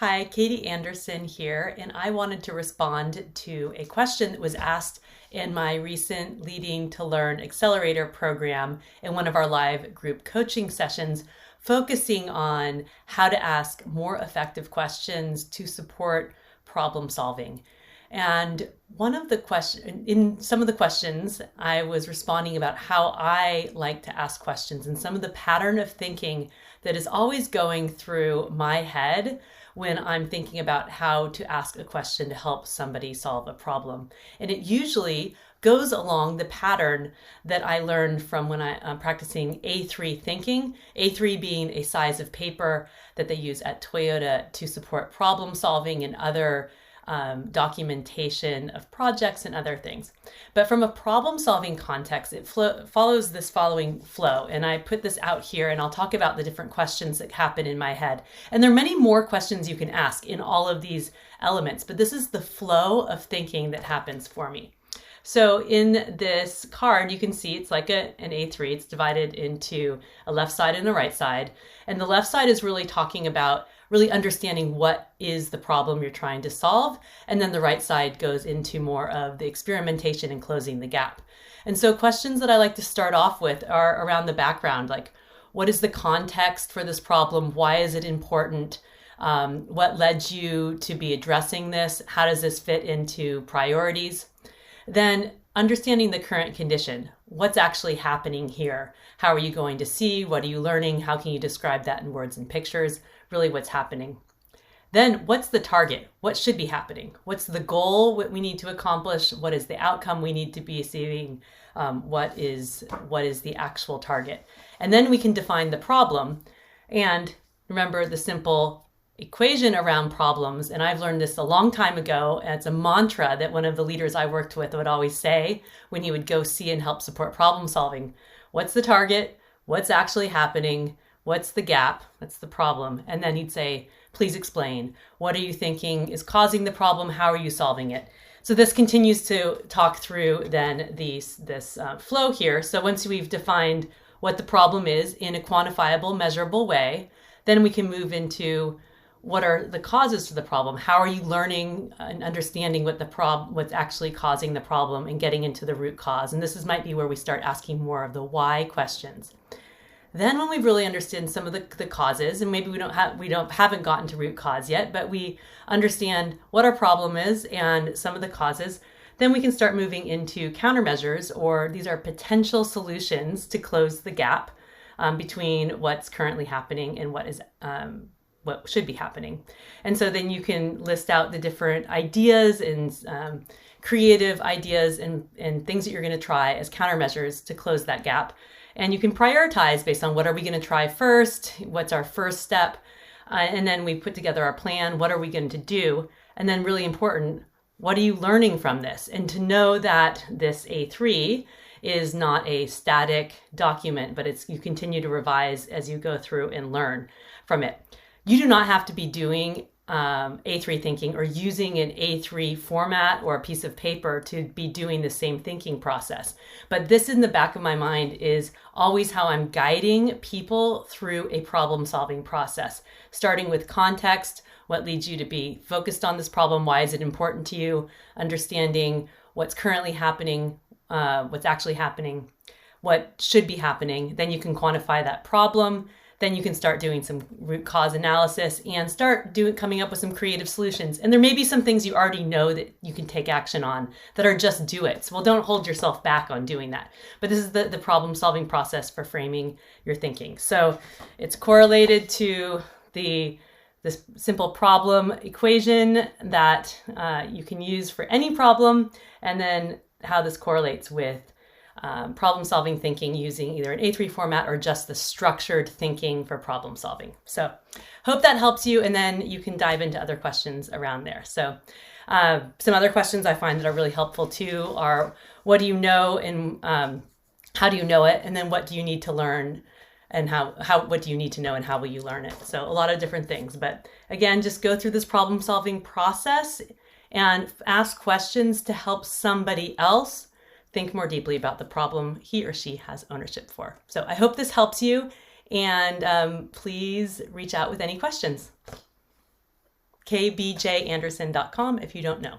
Hi, Katie Anderson here, and I wanted to respond to a question that was asked in my recent Leading to Learn Accelerator program in one of our live group coaching sessions, focusing on how to ask more effective questions to support problem solving. And in some of the questions, I was responding about how I like to ask questions and some of the pattern of thinking that is always going through my head when I'm thinking about how to ask a question to help somebody solve a problem. And it usually goes along the pattern that I learned from when I'm practicing A3 thinking, A3 being a size of paper that they use at Toyota to support problem solving and other documentation of projects and other things. But from a problem solving context, it follows this following flow. And I put this out here and I'll talk about the different questions that happen in my head. And there are many more questions you can ask in all of these elements, but this is the flow of thinking that happens for me. So in this card, you can see it's like an A3. It's divided into a left side and a right side. And the left side is really talking about really understanding what is the problem you're trying to solve. And then the right side goes into more of the experimentation and closing the gap. And so questions that I like to start off with are around the background, like what is the context for this problem? Why is it important? What led you to be addressing this? How does this fit into priorities? Then understanding the current condition. What's actually happening here? How are you going to see? What are you learning? How can you describe that in words and pictures? Really what's happening. Then what's the target? What should be happening? What's the goal, what we need to accomplish? What is the outcome we need to be achieving? What is the actual target? And then we can define the problem. And remember the simple equation around problems, and I've learned this a long time ago. It's a mantra that one of the leaders I worked with would always say when he would go see and help support problem solving. What's the target? What's actually happening? What's the gap? That's the problem. And then he'd say, please explain. What are you thinking is causing the problem? How are you solving it? So this continues to talk through then this flow here. So once we've defined what the problem is in a quantifiable, measurable way, then we can move into what are the causes for the problem? How are you learning and understanding what's actually causing the problem and getting into the root cause? And this might be where we start asking more of the why questions. Then when we really understand some of the causes, and maybe we haven't gotten to root cause yet, but we understand what our problem is and some of the causes, then we can start moving into countermeasures, or these are potential solutions to close the gap between what's currently happening and what should be happening. And so then you can list out the different ideas and creative ideas and things that you're going to try as countermeasures to close that gap. And you can prioritize based on what are we going to try first, what's our first step, and then we put together our plan, what are we going to do, and then really important, what are you learning from this? And to know that this A3 is not a static document, but you continue to revise as you go through and learn from it. You do not have to be doing A3 thinking or using an A3 format or a piece of paper to be doing the same thinking process. But this in the back of my mind is always how I'm guiding people through a problem solving process, starting with context, what leads you to be focused on this problem, why is it important to you, understanding what's currently happening, what's actually happening, what should be happening. Then you can quantify that problem. Then you can start doing some root cause analysis and start coming up with some creative solutions. And there may be some things you already know that you can take action on that are just do it. Well, don't hold yourself back on doing that. But this is the problem solving process for framing your thinking. So it's correlated to this simple problem equation that you can use for any problem, and then how this correlates with problem-solving thinking using either an A3 format or just the structured thinking for problem solving. So hope that helps you, and then you can dive into other questions around there. So some other questions I find that are really helpful too are, what do you know and how do you know it? And then what do you need to learn and what do you need to know and how will you learn it? So a lot of different things, but again, just go through this problem-solving process and ask questions to help somebody else think more deeply about the problem he or she has ownership for. So I hope this helps you, and please reach out with any questions. kbjanderson.com if you don't know.